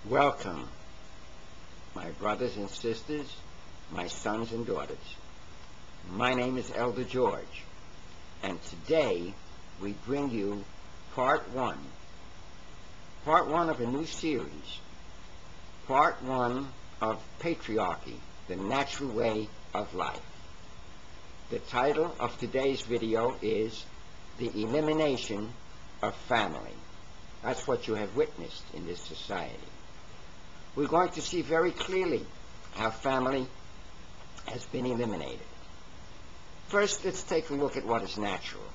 Welcome, my brothers and sisters, my sons and daughters. My name is Elder George, and today we bring you part one of a new series, part one of Patriarchy, the natural way of life. The title of today's video is The Elimination of Family. That's what you have witnessed in this society. We're going to see very clearly how family has been eliminated. First, let's take a look at what is natural.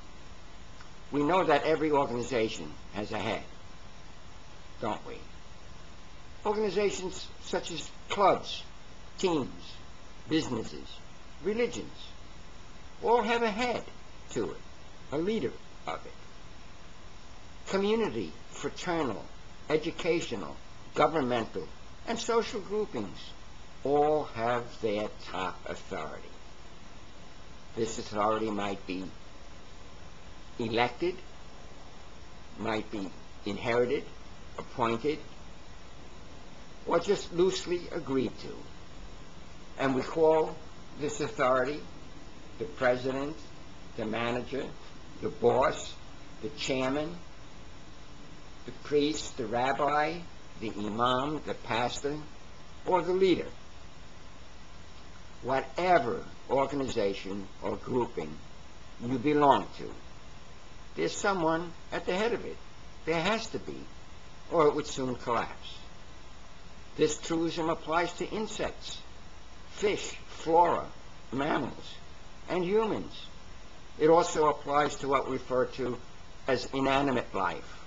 We know that every organization has a head, don't we? Organizations such as clubs, teams, businesses, religions, all have a head to it, a leader of it. Community, fraternal, educational, governmental, and social groupings all have their top authority. This authority might be elected, might be inherited, appointed, or just loosely agreed to. And we call this authority the president, the manager, the boss, the chairman, the priest, the rabbi, the imam, the pastor, or the leader. Whatever organization or grouping you belong to, there's someone at the head of it. There has to be, or it would soon collapse. This truism applies to insects, fish, flora, mammals, and humans. It also applies to what we refer to as inanimate life,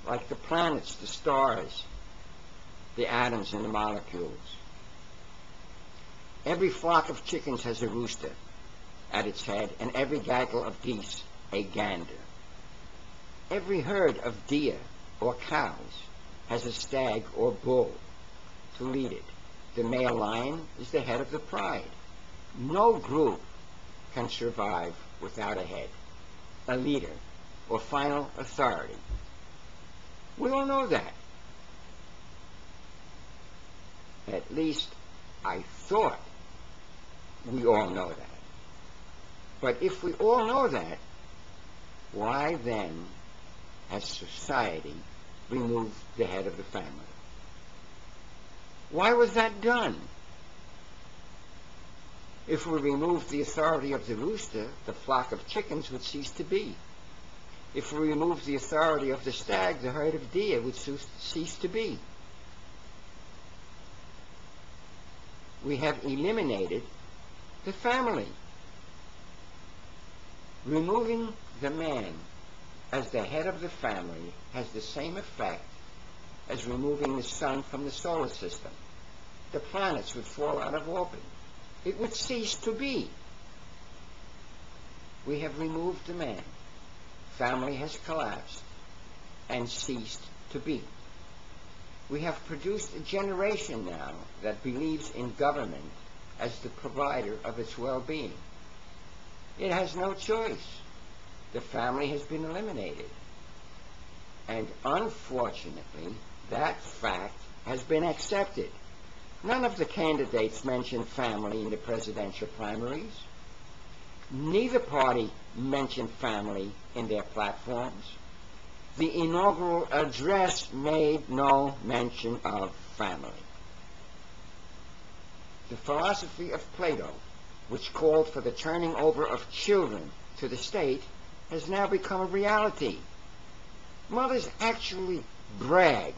like the planets, the stars, the atoms and the molecules. Every flock of chickens has a rooster at its head, and every gaggle of geese a gander. Every herd of deer or cows has a stag or bull to lead it. The male lion is the head of the pride. No group can survive without a head, a leader, or final authority. We all know that. At least I thought we all know that. But if we all know that, why then has society removed the head of the family? Why was that done? If we removed the authority of the rooster, the flock of chickens would cease to be. If we removed the authority of the stag, the herd of deer would cease to be. We have eliminated the family. Removing the man as the head of the family has the same effect as removing the sun from the solar system. The planets would fall out of orbit. It would cease to be. We have removed the man. Family has collapsed and ceased to be. We have produced a generation now that believes in government as the provider of its well-being. It has no choice. The family has been eliminated. And unfortunately, that fact has been accepted. None of the candidates mentioned family in the presidential primaries. Neither party mentioned family in their platforms. The inaugural address made no mention of family. The philosophy of Plato, which called for the turning over of children to the state, has now become a reality. Mothers actually brag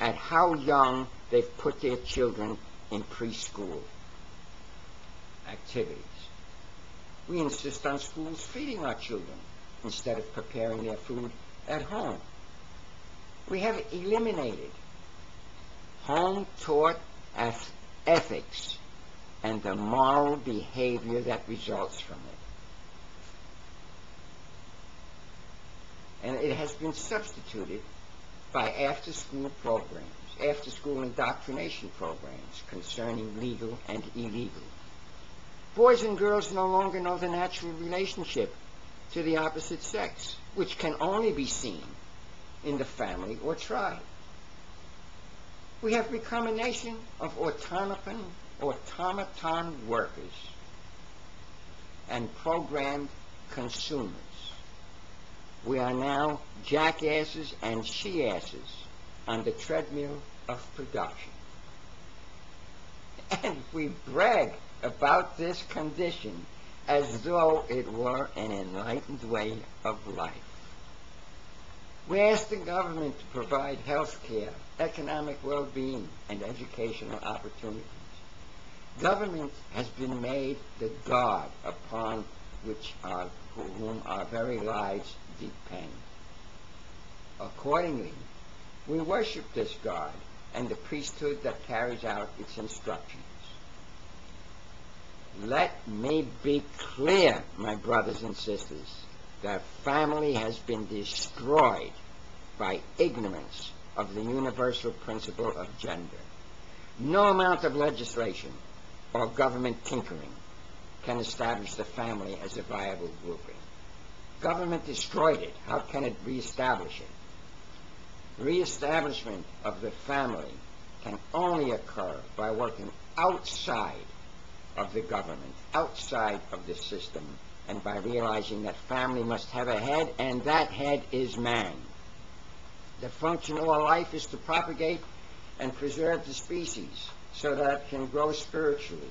at how young they've put their children in preschool activities. We insist on schools feeding our children instead of preparing their food at home. We have eliminated home-taught ethics and the moral behavior that results from it. And it has been substituted by after-school programs, after-school indoctrination programs concerning legal and illegal. Boys and girls no longer know the natural relationship to the opposite sex, which can only be seen in the family or tribe. We have become a nation of automaton workers and programmed consumers. We are now jackasses and she-asses on the treadmill of production. And we brag about this condition as though it were an enlightened way of life. We ask the government to provide health care, economic well-being, and educational opportunities. Government has been made the God upon whom our very lives depend. Accordingly, we worship this God and the priesthood that carries out its instructions. Let me be clear, my brothers and sisters. The family has been destroyed by ignorance of the universal principle of gender. No amount of legislation or government tinkering can establish the family as a viable grouping. Government destroyed it. How can it reestablish it? Reestablishment of the family can only occur by working outside of the government, outside of the system, and by realizing that family must have a head, and that head is man. The function of our life is to propagate and preserve the species so that it can grow spiritually.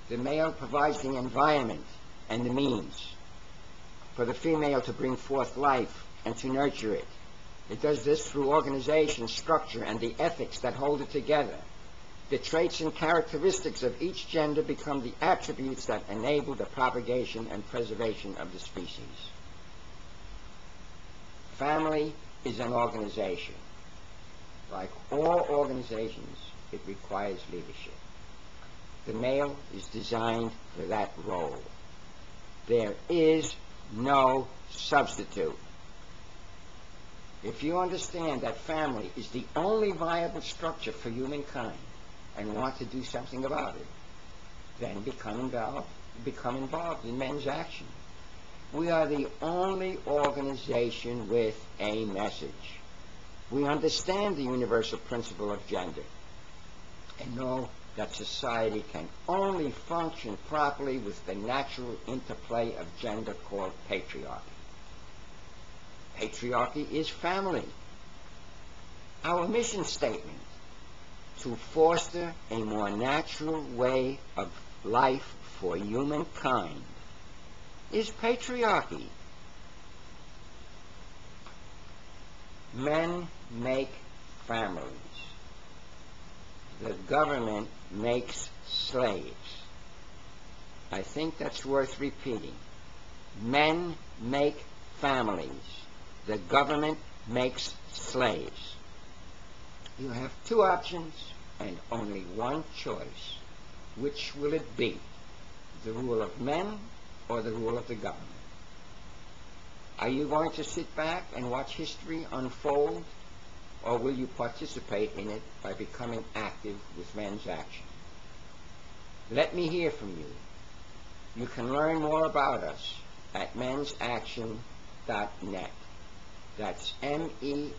The male provides the environment and the means for the female to bring forth life and to nurture it. It does this through organization, structure, and the ethics that hold it together. The traits and characteristics of each gender become the attributes that enable the propagation and preservation of the species. Family is an organization. Like all organizations, it requires leadership. The male is designed for that role. There is no substitute. If you understand that family is the only viable structure for humankind and want to do something about it, then become involved in men's action. We are the only organization with a message. We understand the universal principle of gender and know that society can only function properly with the natural interplay of gender called patriarchy. Patriarchy is family. Our mission statement: to foster a more natural way of life for humankind, is patriarchy. Men make families. The government makes slaves. I think that's worth repeating. Men make families. The government makes slaves. You have two options and only one choice. Which will it be? The rule of men or the rule of the government? Are you going to sit back and watch history unfold, or will you participate in it by becoming active with men's action? Let me hear from you. You can learn more about us at mensaction.net. That's MENSACTION,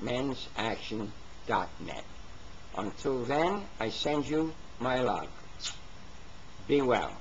mensaction.net. Until then, I send you my love. Be well.